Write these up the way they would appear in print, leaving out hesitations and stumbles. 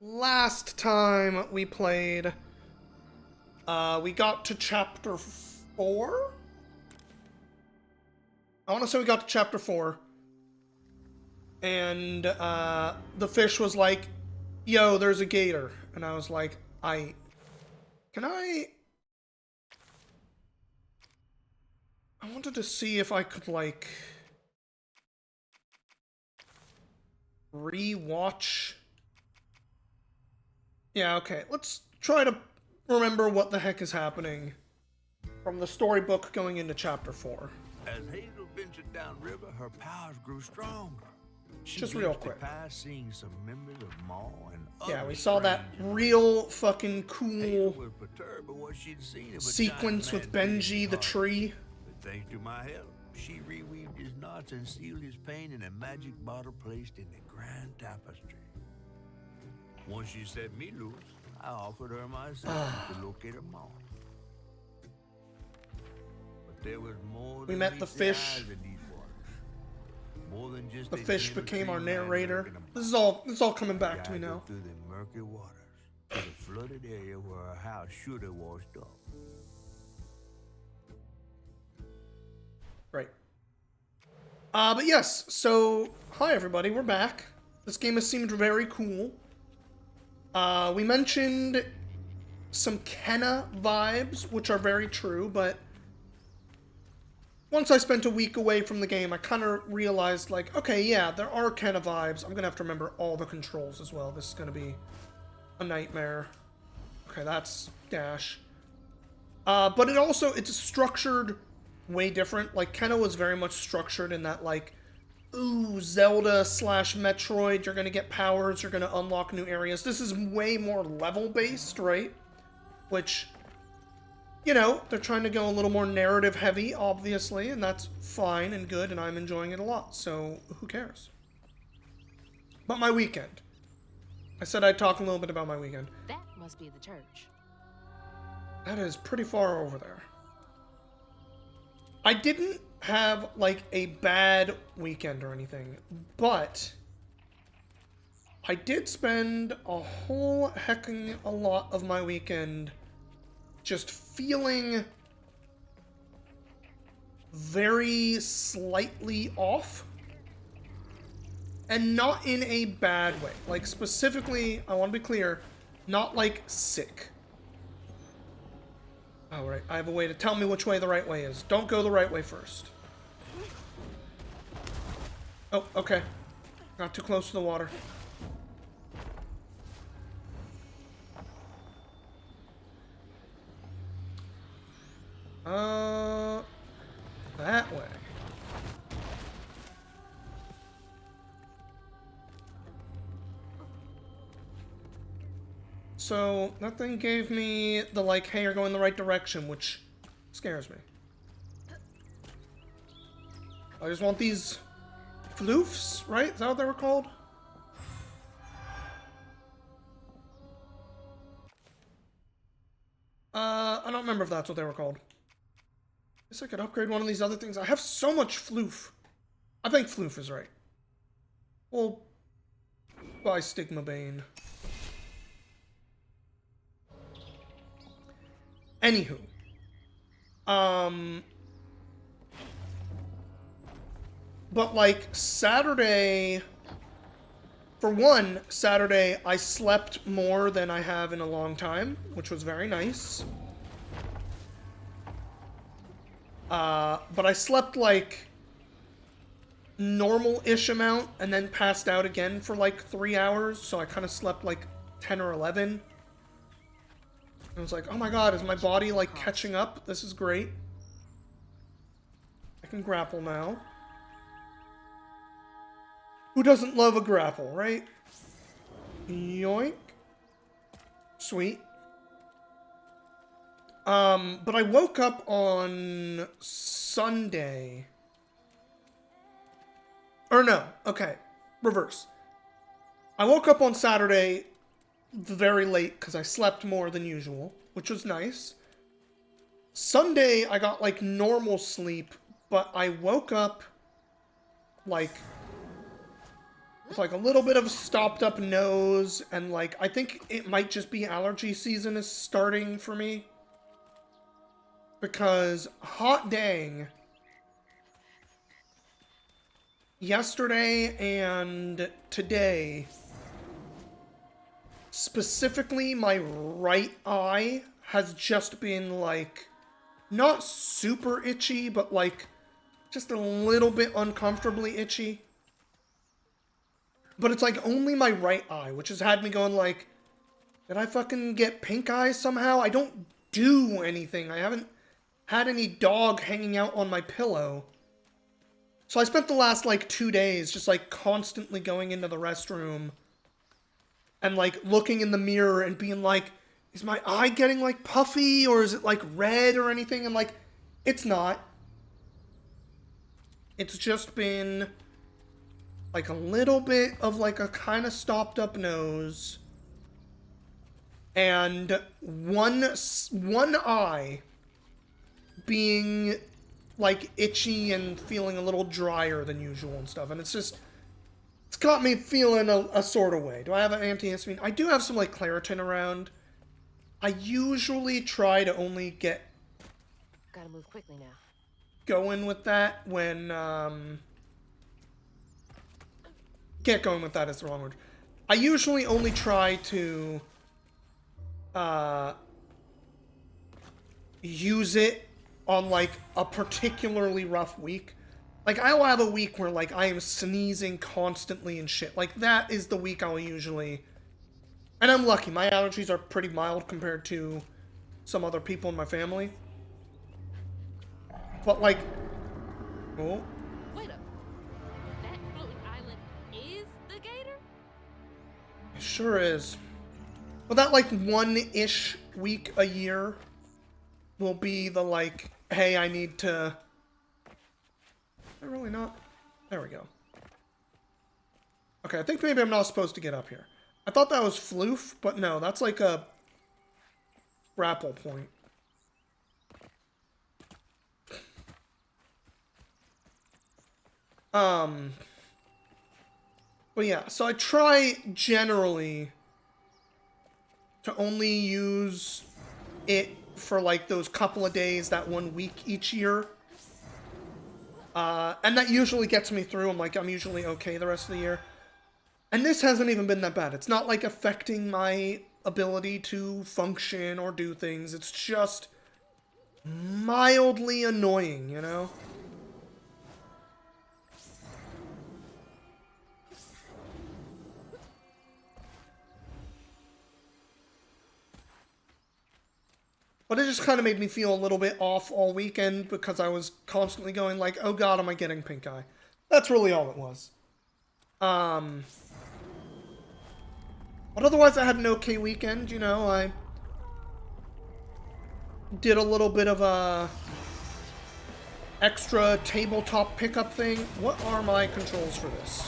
last time we played, we got to chapter 4? I want to say we got to chapter 4. And, the fish was like, yo, there's a gator. And I was like, can I wanted to see if I could, like, re-watch. Yeah, okay. Let's try to remember what the heck is happening from the storybook going into chapter 4. As Hazel ventured downriver, her powers grew stronger. Just real quick. Seeing some members of Maw and yeah, we saw that real fucking cool sequence with Benji the tree. But thanks to my help, she reweaved his knots and sealed his pain in a magic bottle placed in the grand tapestry. Once she set me loose, I offered her my assistance to locate her Maw. But there was more. We met the fish. More than just the fish became our narrator. This is all coming back to me now. Through the murky waters to the flooded area where our house should have washed up. Right. But yes, so hi everybody, we're back. This game has seemed very cool. We mentioned some Kenna vibes, which are very true, but once I spent a week away from the game, I kind of realized, like, okay, yeah, there are Kenna vibes. I'm going to have to remember all the controls as well. This is going to be a nightmare. Okay, that's dash. But it's structured way different. Like, Kenna was very much structured in that, like, ooh, Zelda/Metroid, you're going to get powers, you're going to unlock new areas. This is way more level-based, right? Which, you know, they're trying to go a little more narrative heavy, obviously, and that's fine and good, and I'm enjoying it a lot, so who cares? But my weekend. I said I'd talk a little bit about my weekend. That must be the church. That is pretty far over there. I didn't have, like, a bad weekend or anything, but I did spend a whole hecking a lot of my weekend just feeling very slightly off, and not in a bad way. Like, specifically, I want to be clear, not like sick. Oh, right, I have a way to tell me which way the right way is. Don't go the right way first. Oh, okay. Not too close to the water. That way. So, that thing gave me the, like, hey, you're going the right direction, which scares me. I just want these floofs, right? Is that what they were called? I don't remember if that's what they were called. Guess I could upgrade one of these other things. I have so much floof. I think floof is right. Well, buy Stigma Bane. Anywho. But, like, Saturday... For one, Saturday, I slept more than I have in a long time, which was very nice. But I slept, like, normal-ish amount, and then passed out again for, like, 3 hours, so I kind of slept, like, 10 or 11. I was like, oh my god, is my body, like, catching up? This is great. I can grapple now. Who doesn't love a grapple, right? Yoink. Sweet. But I woke up on Sunday. Or no, okay. Reverse. I woke up on Saturday very late because I slept more than usual, which was nice. Sunday, I got, like, normal sleep, but I woke up, like, with like a little bit of stopped up nose, and like I think it might just be allergy season is starting for me. Because hot dang, yesterday and today, specifically my right eye has just been like not super itchy, but like just a little bit uncomfortably itchy. But it's like only my right eye, which has had me going like, did I fucking get pink eye somehow? I don't do anything. I haven't had any dog hanging out on my pillow. So I spent the last like 2 days just like constantly going into the restroom and like looking in the mirror and being like, is my eye getting like puffy or is it like red or anything? And like, it's not. It's just been like a little bit of like a kind of stopped up nose and one eye being like itchy and feeling a little drier than usual and stuff. And it's got me feeling a sort of way. Do I have an antihistamine? I do have some like Claritin around. I usually try to only get Gotta move quickly now. going with that when get going with that is the wrong word. I usually only try to use it on like a particularly rough week. Like I'll have a week where like I am sneezing constantly and shit. Like that is the week I'll usually, and I'm lucky, my allergies are pretty mild compared to some other people in my family. But like, oh. Wait up. That floating island is the gator? It sure is. Well, that like one-ish week a year will be the like, hey, I need to... Am I really not? There we go. Okay, I think maybe I'm not supposed to get up here. I thought that was floof, but no, that's like a grapple point. But yeah, so I try generally to only use it for like those couple of days, that 1 week each year. And that usually gets me through. I'm usually okay the rest of the year. And this hasn't even been that bad. It's not like affecting my ability to function or do things. It's just mildly annoying, you know? But it just kind of made me feel a little bit off all weekend because I was constantly going like, oh god, am I getting pink eye? That's really all it was. But otherwise I had an okay weekend, you know, I did a little bit of a extra tabletop pickup thing. What are my controls for this?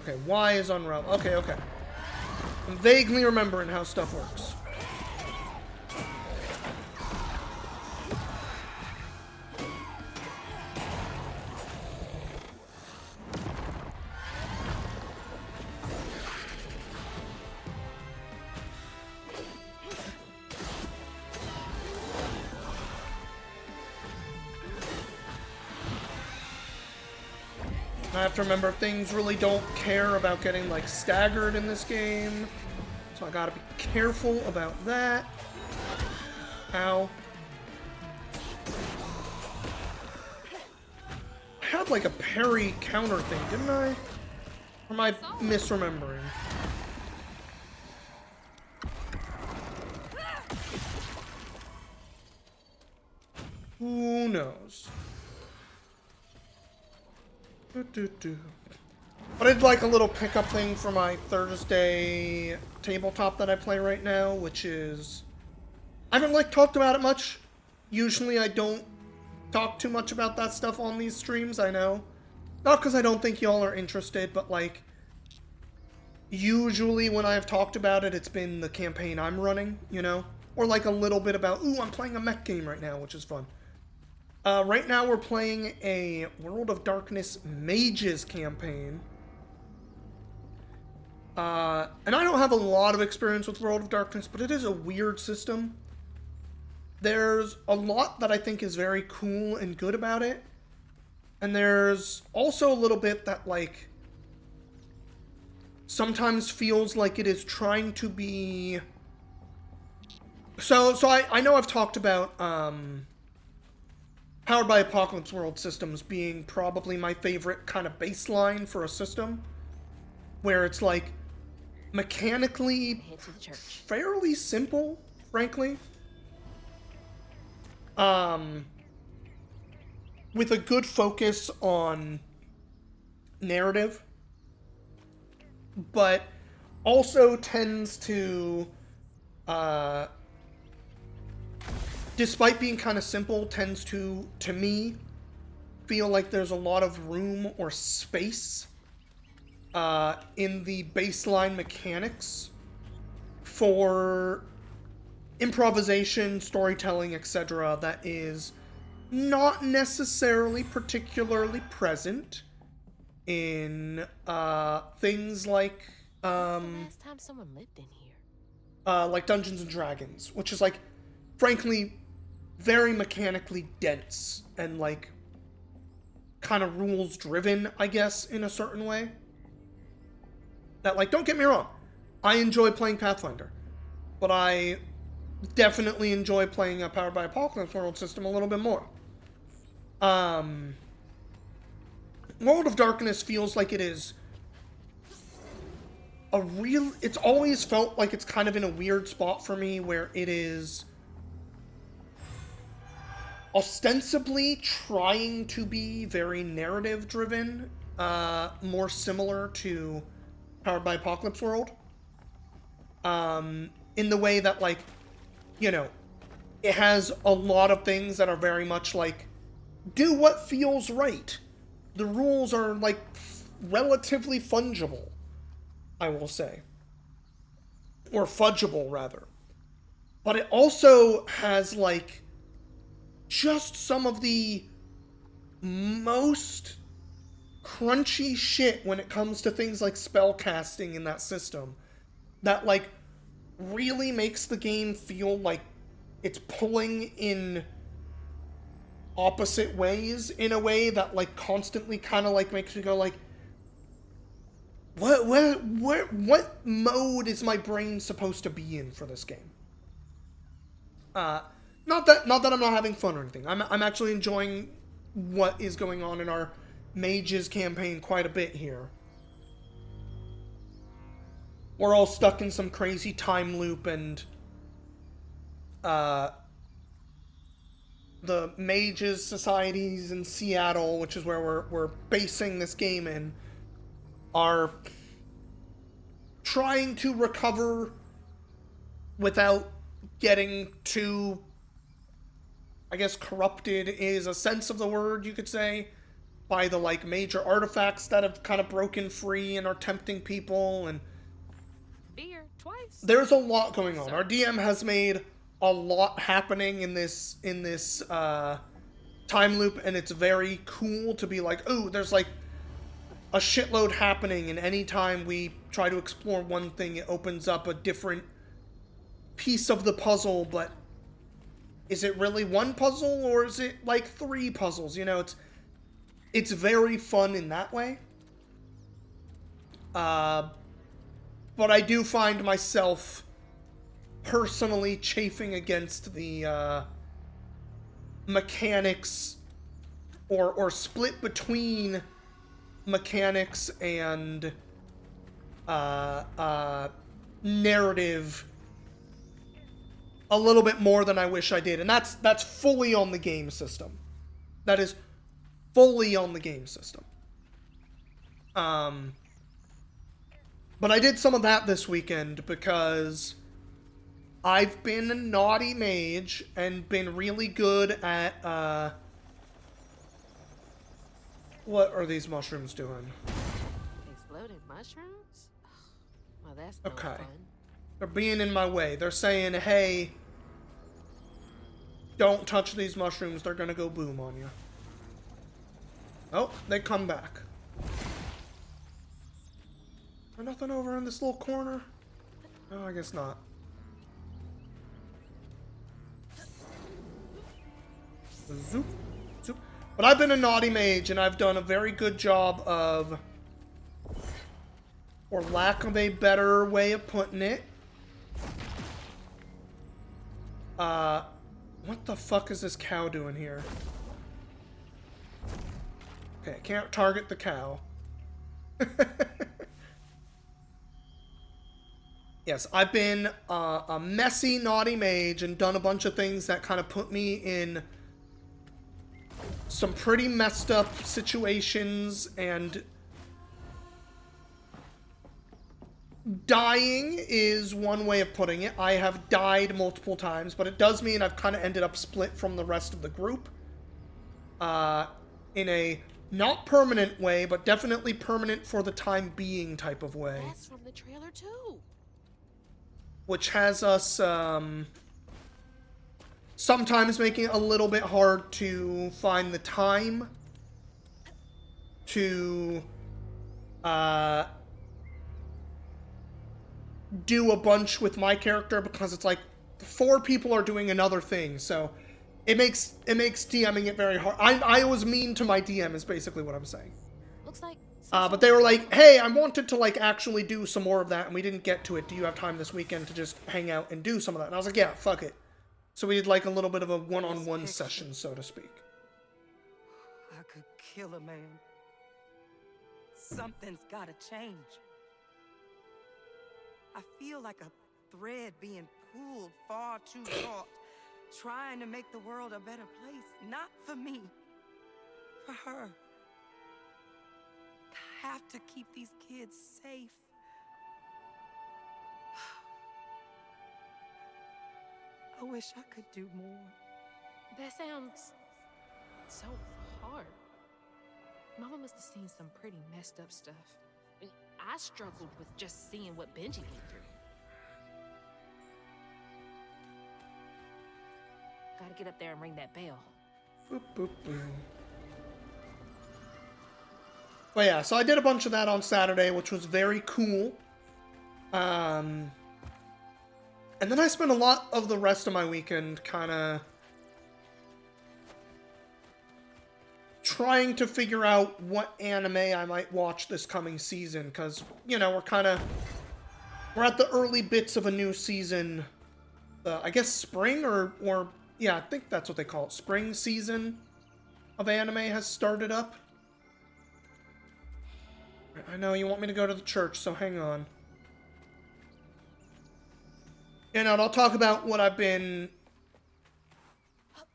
Okay, Y is unravel. Okay, okay. I'm vaguely remembering how stuff works. I have to remember things really don't care about getting like staggered in this game. So I gotta be careful about that. Ow. I had like a parry counter thing, didn't I? Or am I misremembering? Who knows? But I did like a little pickup thing for my Thursday tabletop that I play right now, which is... I haven't like talked about it much. Usually I don't talk too much about that stuff on these streams, I know. Not because I don't think y'all are interested, but like... Usually when I've talked about it, it's been the campaign I'm running, you know? Or like a little bit about, ooh, I'm playing a mech game right now, which is fun. Right now we're playing a World of Darkness Mages campaign. And I don't have a lot of experience with World of Darkness, but it is a weird system. There's a lot that I think is very cool and good about it. And there's also a little bit that, like, sometimes feels like it is trying to be... So I know I've talked about, Powered by Apocalypse World systems being probably my favorite kind of baseline for a system. Where it's, like, mechanically Head to the church. fairly simple, frankly. With a good focus on narrative, but also tends to, despite being kind of simple, tends to me, feel like there's a lot of room or space in the baseline mechanics for improvisation, storytelling, etc. that is not necessarily particularly present in things like Last time someone lived in here. like Dungeons and Dragons, which is like, frankly, very mechanically dense and like kind of rules driven, I guess, in a certain way. That, like, don't get me wrong, I enjoy playing Pathfinder, but I definitely enjoy playing a Powered by Apocalypse World system a little bit more. World of Darkness feels like it is it's always felt like it's kind of in a weird spot for me where it is ostensibly trying to be very narrative driven, more similar to Powered by Apocalypse World. In the way that, like, you know, it has a lot of things that are very much like, do what feels right. The rules are, like, relatively fungible, I will say. Or fudgeable, rather. But it also has, like, just some of the most crunchy shit when it comes to things like spell casting in that system. That, like, really makes the game feel like it's pulling in opposite ways in a way that, like, constantly kind of, like, makes me go, like, what mode is my brain supposed to be in for this game? Not that I'm not having fun or anything. I'm actually enjoying what is going on in our Mages campaign quite a bit here. We're all stuck in some crazy time loop, and the Mages societies in Seattle, which is where we're basing this game in, are trying to recover without getting too, I guess, corrupted is a sense of the word, you could say, by the, like, major artifacts that have kind of broken free and are tempting people, and Beer twice. there's a lot going on. Our DM has made a lot happening in this time loop, and it's very cool to be like, oh, there's, like, a shitload happening, and anytime we try to explore one thing, it opens up a different piece of the puzzle. But is it really one puzzle, or is it like 3 puzzles? You know, it's very fun in that way. But I do find myself personally chafing against the mechanics or split between mechanics and narrative a little bit more than I wish I did. And that's fully on the game system. That is fully on the game system. But I did some of that this weekend because I've been a naughty mage and been really good at, what are these mushrooms doing? Exploded mushrooms? Well, that's no Okay. fun. They're being in my way. They're saying, hey, don't touch these mushrooms. They're gonna go boom on you. Oh, they come back. There's nothing over in this little corner? No, I guess not. Zoop, zoop. But I've been a naughty mage, and I've done a very good job of, or lack of a better way of putting it, what the fuck is this cow doing here? Okay, I can't target the cow. Yes, I've been a messy, naughty mage and done a bunch of things that kind of put me in some pretty messed up situations, and dying is one way of putting it. I have died multiple times, but it does mean I've kind of ended up split from the rest of the group. In a not permanent way, but definitely permanent for the time being type of way. That's from the trailer too. Which has us, sometimes making it a little bit hard to find the time to, do a bunch with my character, because it's like 4 people are doing another thing, so it makes DMing it very hard. I was mean to my DM is basically what I'm saying. Looks like. But they were like, hey, I wanted to like actually do some more of that, and we didn't get to it. Do you have time this weekend to just hang out and do some of that? And I was like, yeah, fuck it. So we did like a little bit of a one-on-one session, so to speak. I could kill a man. Something's gotta change. I feel like a thread being pulled far too taut, trying to make the world a better place. Not for me, for her. I have to keep these kids safe. I wish I could do more. That sounds so hard. Mama must have seen some pretty messed up stuff. I mean, I struggled with just seeing what Benji went through. Gotta get up there and ring that bell. Boop, boop, boop. But yeah, so I did a bunch of that on Saturday, which was very cool. And then I spent a lot of the rest of my weekend kind of trying to figure out what anime I might watch this coming season, because, you know, we're at the early bits of a new season. I guess spring or yeah, I think that's what they call it. Spring season of anime has started up. I know you want me to go to the church, so hang on. And I'll talk about what I've been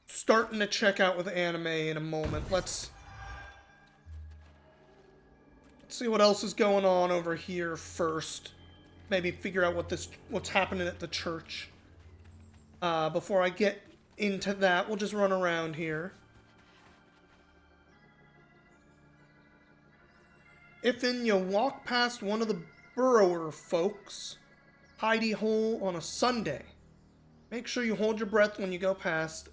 starting to check out with anime in a moment. Let's see what else is going on over here first. Maybe figure out what's happening at the church. Before I get into that, we'll just run around here. If you walk past one of the burrower folks, hidey hole on a Sunday, make sure you hold your breath when you go past.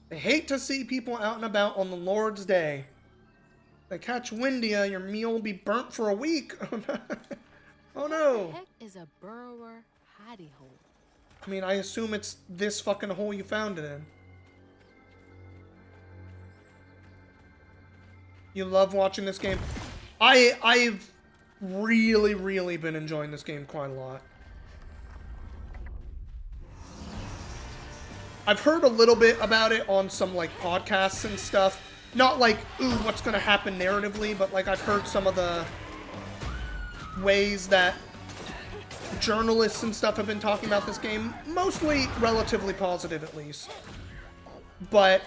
They hate to see people out and about on the Lord's Day. If they catch wind of you, your meal will be burnt for a week. Oh no. What the heck is a burrower hidey hole? I mean, I assume it's this fucking hole you found it in. You love watching this game? I've really, really been enjoying this game quite a lot. I've heard a little bit about it on some, like, podcasts and stuff. Not like, ooh, what's gonna happen narratively, but, like, I've heard some of the ways that journalists and stuff have been talking about this game. Mostly relatively positive, at least. But,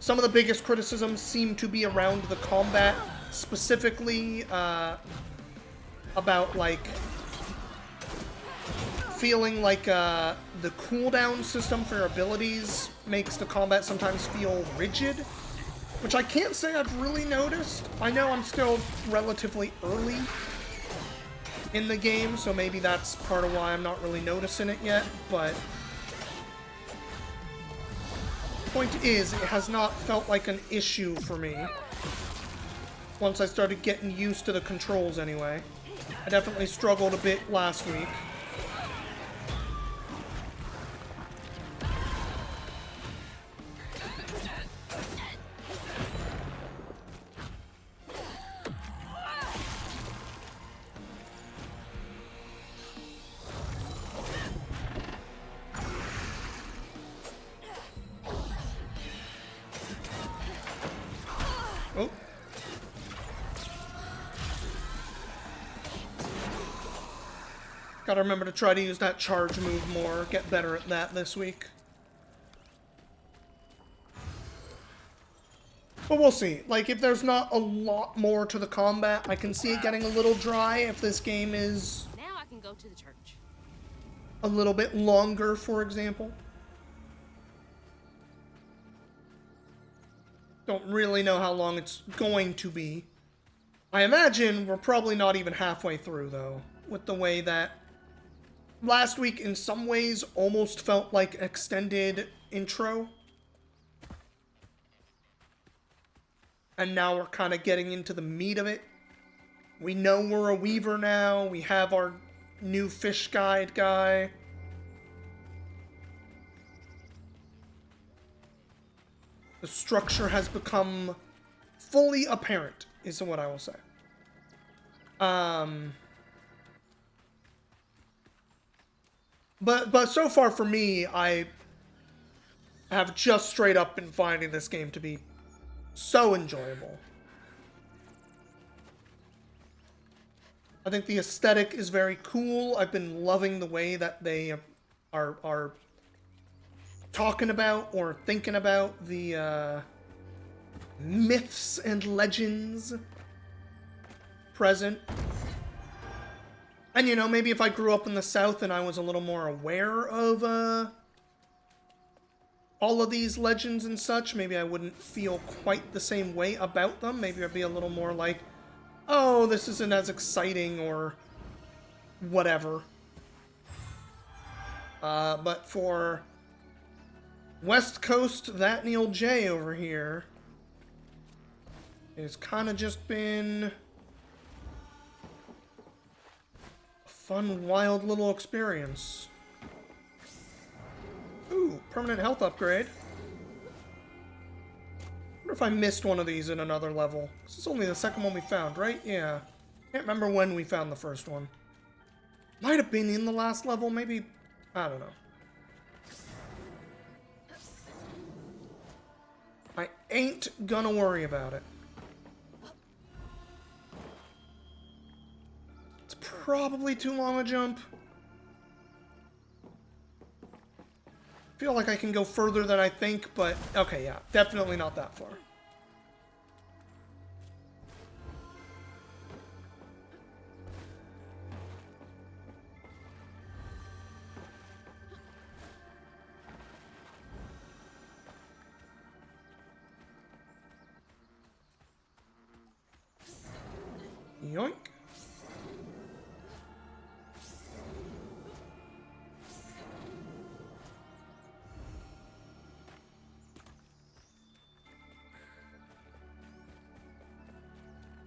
some of the biggest criticisms seem to be around the combat, specifically, about, like, feeling like, the cooldown system for your abilities makes the combat sometimes feel rigid, which I can't say I've really noticed. I know I'm still relatively early in the game, so maybe that's part of why I'm not really noticing it yet, but point is, it has not felt like an issue for me. Once I started getting used to the controls anyway. I definitely struggled a bit last week. Oh. Gotta remember to try to use that charge move more, get better at that this week. But we'll see. Like, if there's not a lot more to the combat, I can see it getting a little dry if this game is Now I can go to the church. a little bit longer, for example. Don't really know how long it's going to be. I imagine we're probably not even halfway through, though, with the way that last week, in some ways, almost felt like extended intro. And now we're kind of getting into the meat of it. We know we're a weaver now. We have our new fish guide guy. The structure has become fully apparent, is what I will say. But so far for me, I have just straight up been finding this game to be so enjoyable. I think the aesthetic is very cool. I've been loving the way that they are talking about or thinking about the myths and legends present. And, you know, maybe if I grew up in the South and I was a little more aware of all of these legends and such, maybe I wouldn't feel quite the same way about them. Maybe I'd be a little more like, oh, this isn't as exciting or whatever. But for West Coast, that Neil J over here, it's kind of just been a fun, wild little experience. Ooh, permanent health upgrade. Wonder if I missed one of these in another level. This is only the second one we found, right? Yeah. Can't remember when we found the first one. Might have been in the last level, maybe. I don't know. I ain't gonna worry about it. It's probably too long a jump. Feel like I can go further than I think, but okay, yeah, definitely not that far. Yoink.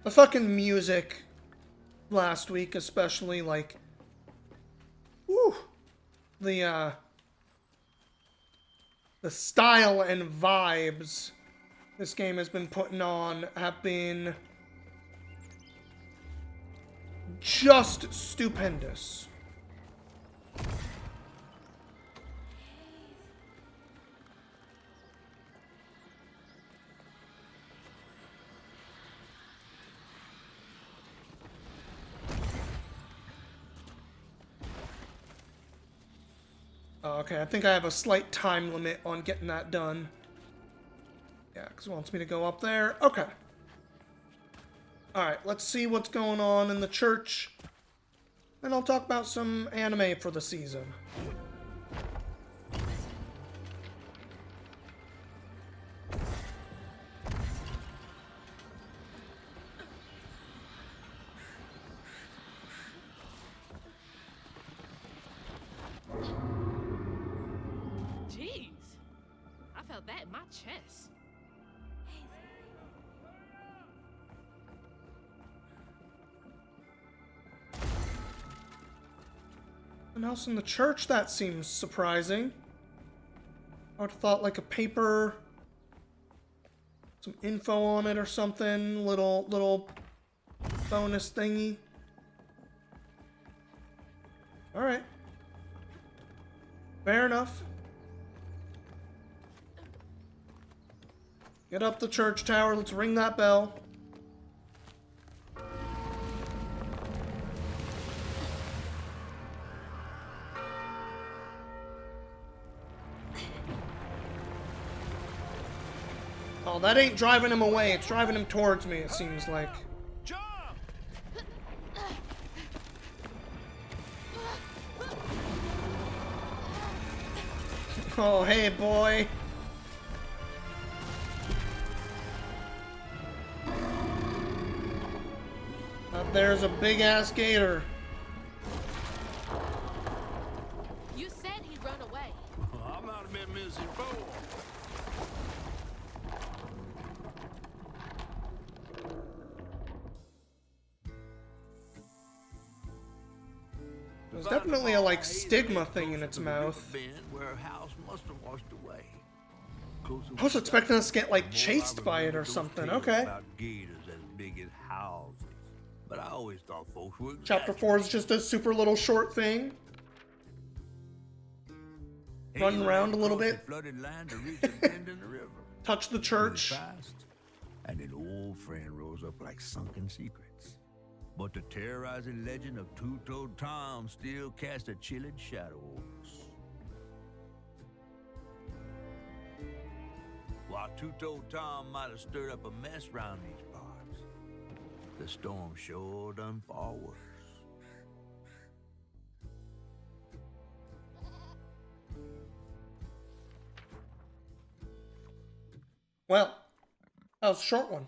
The fucking music last week, especially, like, woo, the style and vibes this game has been putting on have been just stupendous. Okay, I think I have a slight time limit on getting that done. Yeah, because it wants me to go up there. Okay. Alright, let's see what's going on in the church. And I'll talk about some anime for the season. that in my chest. Something else in the church? That seems surprising. I would have thought like a paper, some info on it or something, little bonus thingy. All right. Fair enough. Get up the church tower. Let's ring that bell. Oh, that ain't driving him away. It's driving him towards me, it seems like. Jump! Oh, hey, boy. There's a big-ass gator. You said he'd run away. I'm not a bit missing before. There's definitely a, like, stigma thing in its mouth. Where a house must have washed away. I was expecting us to get, like, chased by it or something. Okay. About gators as big as houses. But I always thought folks were Chapter 4 is just a super little short thing. Run around a little bit. Flooded land to reach a bend in the river. Touch the church. Fast, and an old friend rose up like sunken secrets. But the terrorizing legend of Two-Toed Tom still cast a chilling shadow over us. While Two-Toed Tom might have stirred up a mess round these parts, the storm sure done far worse. Well, that was a short one.